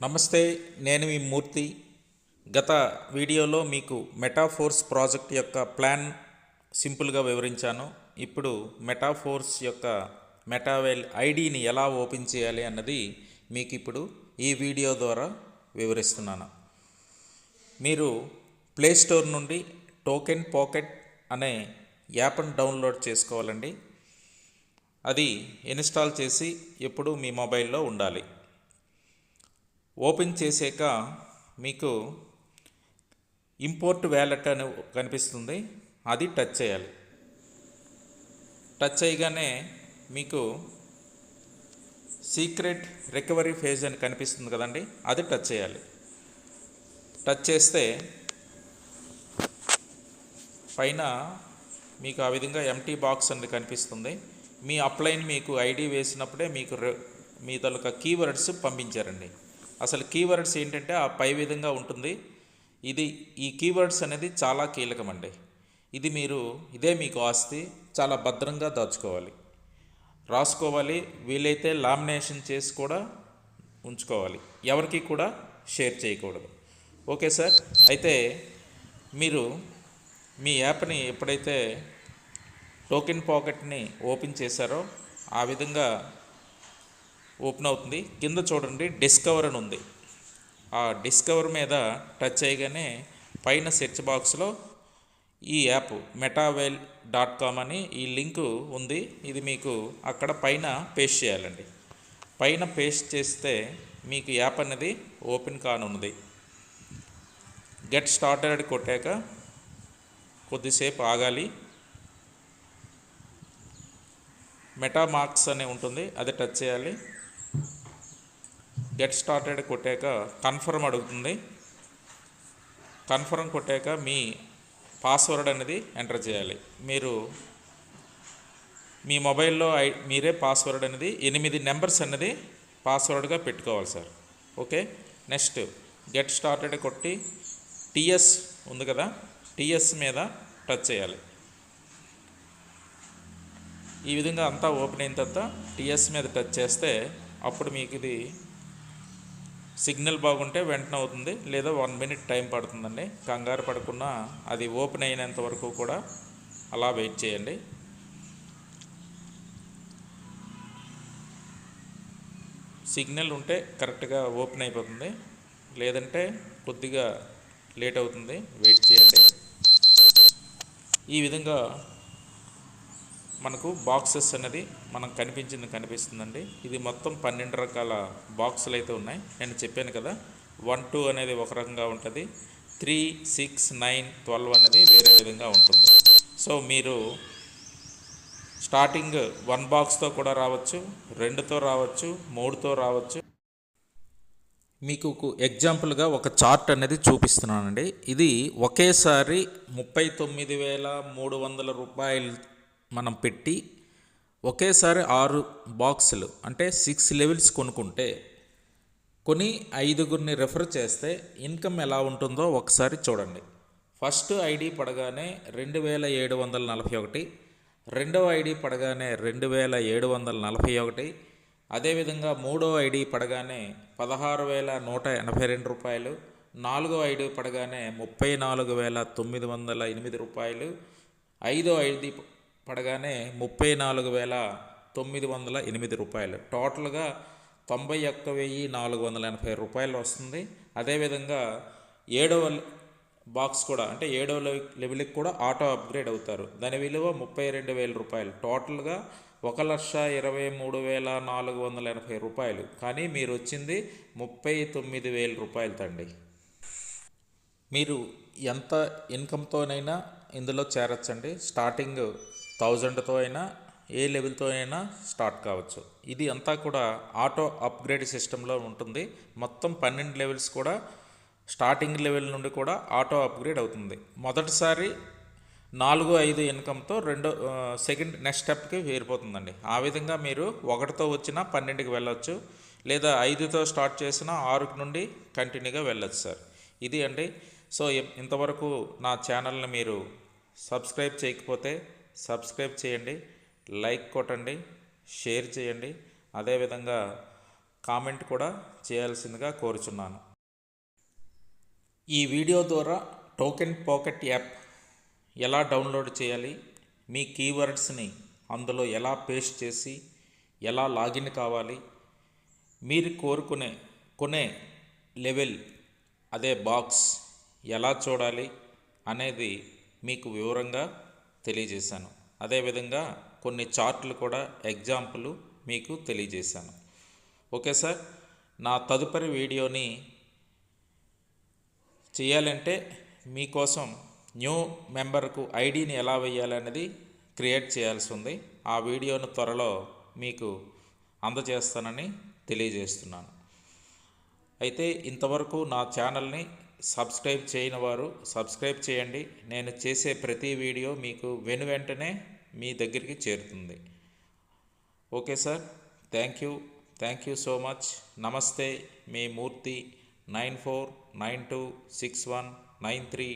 నమస్తే, నేను మీ మూర్తి. గత వీడియోలో మీకు మెటాఫోర్స్ ప్రాజెక్ట్ యొక్క ప్లాన్ సింపుల్గా వివరించాను. ఇప్పుడు మెటాఫోర్స్ యొక్క మెటావెల్ ఐడిని ఎలా ఓపెన్ చేయాలి అన్నది మీకు ఇప్పుడు ఈ వీడియో ద్వారా వివరిస్తున్నాను. మీరు ప్లేస్టోర్ నుండి టోకెన్ పాకెట్ అనే యాప్ను డౌన్లోడ్ చేసుకోవాలండి. అది ఇన్స్టాల్ చేసి ఎప్పుడు మీ మొబైల్లో ఉండాలి. ఓపెన్ చేసాక మీకు ఇంపోర్ట్ వ్యాలెట్ అని కనిపిస్తుంది, అది టచ్ చేయాలి. టచ్ చేయగానే మీకు సీక్రెట్ రికవరీ ఫేజ్ అని కనిపిస్తుంది కదండి, అది టచ్ చేయాలి. టచ్ చేస్తే పైన మీకు ఆ విధంగా ఎంటీ బాక్స్ అనేది కనిపిస్తుంది. మీ అప్లైన్ మీకు ఐడి వేసినప్పుడే మీకు మీ తాలూకా కీవర్డ్స్ పంపించారండి. అసలు కీవర్డ్స్ ఏంటంటే ఆ పై విధంగా ఉంటుంది. ఈ కీవర్డ్స్ అనేది చాలా కీలకమండి. ఇదే మీకు ఆస్తి, చాలా భద్రంగా దాచుకోవాలి, రాసుకోవాలి. వీలైతే లామినేషన్ చేసి కూడా ఉంచుకోవాలి, ఎవరికి కూడా షేర్ చేయకూడదు. Okay sir. అయితే మీరు మీ యాప్ని ఎప్పుడైతే టోకెన్ పాకెట్ని ఓపెన్ చేశారో ఆ విధంగా ఓపెన్ అవుతుంది. కింద చూడండి, డిస్కవర్ అని ఉంది. ఆ డిస్కవర్ మీద టచ్ చేయగానే పైన సెర్చ్ బాక్స్లో ఈ యాప్ metavel.com అని ఈ లింకు ఉంది. ఇది మీకు అక్కడ పైన పేస్ట్ చేయాలండి. పైన పేస్ట్ చేస్తే మీకు యాప్ అనేది ఓపెన్ కానున్నది. గెట్ స్టార్టెడ్ కొట్టాక కొద్దిసేపు ఆగాలి. మెటామార్క్స్ అని ఉంటుంది, అది టచ్ చేయాలి. గెట్ స్టార్టెడ్ కొట్టాక కన్ఫర్మ్ అడుగుతుంది. కన్ఫర్మ్ కొట్టాక మీ పాస్వర్డ్ అనేది ఎంటర్ చేయాలి. మీరు మీ మొబైల్లో మీరే పాస్వర్డ్ అనేది 8 నెంబర్స్ అనేది పాస్వర్డ్గా పెట్టుకోవాలి sir. Okay. Next get started కొట్టి టిఎస్ ఉంది కదా, టిఎస్ మీద టచ్ చేయాలి. ఈ విధంగా అంతా ఓపెన్ అయిన తర్వాత టిఎస్ మీద టచ్ చేస్తే అప్పుడు మీకు ఇది సిగ్నల్ బాగుంటే వెంటనే అవుతుంది, లేదా 1 మినిట్ టైం పడుతుందండి. కంగారు పడకుండా అది ఓపెన్ అయినంత వరకు కూడా అలా వెయిట్ చేయండి. సిగ్నల్ ఉంటే కరెక్ట్గా ఓపెన్ అయిపోతుంది, లేదంటే కొద్దిగా లేట్ అవుతుంది, వెయిట్ చేయండి. ఈ విధంగా మనకు బాక్సెస్ అనేది మనకు కనిపిస్తుందండి. ఇది మొత్తం 12 రకాల బాక్సులు అయితే ఉన్నాయి. నేను చెప్పాను కదా, 1, 2 అనేది ఒక రకంగా ఉంటుంది, 3, 6, 9, 12 అనేది వేరే విధంగా ఉంటుంది. సో మీరు స్టార్టింగ్ 1 బాక్స్తో కూడా రావచ్చు, 2తో రావచ్చు, 3తో రావచ్చు. మీకు ఎగ్జాంపుల్గా ఒక చార్ట్ అనేది చూపిస్తున్నానండి. ఇది ఒకేసారి 39,300 రూపాయలు మనం పెట్టి ఒకేసారి 6 బాక్సులు అంటే 6 లెవెల్స్ కొనుక్కుంటే, కొని 5గురిని రెఫర్ చేస్తే ఇన్కమ్ ఎలా ఉంటుందో ఒకసారి చూడండి. ఫస్ట్ ఐడి పడగానే 2,741, రెండవ ఐడి పడగానే 2,741, అదేవిధంగా మూడో ఐడి పడగానే 16,182 రూపాయలు, నాలుగో ఐడి పడగానే 34,908 రూపాయలు, ఐదో ఐడి పడగానే 34,908 రూపాయలు, టోటల్గా 91,480 రూపాయలు వస్తుంది. అదేవిధంగా 7వ బాక్స్ కూడా అంటే 7వ లెవెల్కి కూడా ఆటో అప్గ్రేడ్ అవుతారు. దాని విలువ 32,000 రూపాయలు, టోటల్గా 1,23,480 రూపాయలు. కానీ మీరు వచ్చింది 39,000 రూపాయలు తండి. మీరు ఎంత ఇన్కమ్తోనైనా ఇందులో చేరచ్చండి. స్టార్టింగ్ 1000తో అయినా ఏ లెవెల్తో అయినా స్టార్ట్ కావచ్చు. ఇది అంతా కూడా ఆటో అప్గ్రేడ్ సిస్టంలో ఉంటుంది. మొత్తం 12 లెవెల్స్ కూడా స్టార్టింగ్ లెవెల్ నుండి కూడా ఆటో అప్గ్రేడ్ అవుతుంది. మొదటిసారి 4, 5 ఇన్కమ్తో సెకండ్ నెక్స్ట్ స్టెప్కి వేరిపోతుందండి. ఆ విధంగా మీరు 1తో వచ్చినా 12కి వెళ్ళొచ్చు, లేదా 5తో స్టార్ట్ చేసిన 6 నుండి కంటిన్యూగా వెళ్ళొచ్చు సార్. ఇది అండి. సో ఇంతవరకు నా ఛానల్ని మీరు సబ్స్క్రైబ్ చేయకపోతే సబ్స్క్రైబ్ చేయండి, లైక్ కొట్టండి, షేర్ చేయండి. అదేవిధంగా కామెంట్ కూడా చేయాల్సిందిగా కోరుచున్నాను. ఈ వీడియో ద్వారా టోకెన్ పాకెట్ యాప్ ఎలా డౌన్లోడ్ చేయాలి, మీ కీవర్డ్స్ని అందులో ఎలా పేస్ట్ చేసి ఎలా లాగిన్ కావాలి, మీరు కొనే లెవెల్ అదే బాక్స్ ఎలా చూడాలి అనేది మీకు వివరంగా తెలియజేశాను. అదేవిధంగా కొన్ని చార్ట్లు కూడా ఎగ్జాంపుల్ మీకు తెలియజేశాను. ఓకే సార్, నా తదుపరి వీడియోని చేయాలంటే మీకోసం న్యూ మెంబర్కు ఐడిని ఎలా వేయాలనేది క్రియేట్ చేయాల్సి ఉంది. ఆ వీడియోను త్వరలో మీకు అందజేస్తానని తెలియజేస్తున్నాను. అయితే ఇంతవరకు నా ఛానల్ని సబ్స్క్రైబ్ చేయని వారు సబ్స్క్రైబ్ చేయండి. నేను చేసే ప్రతి వీడియో మీకు వెంటనే మీ దగ్గరికి చేరుతుంది. Okay sir, thank you so much. నమస్తే, మీ మూర్తి 94926193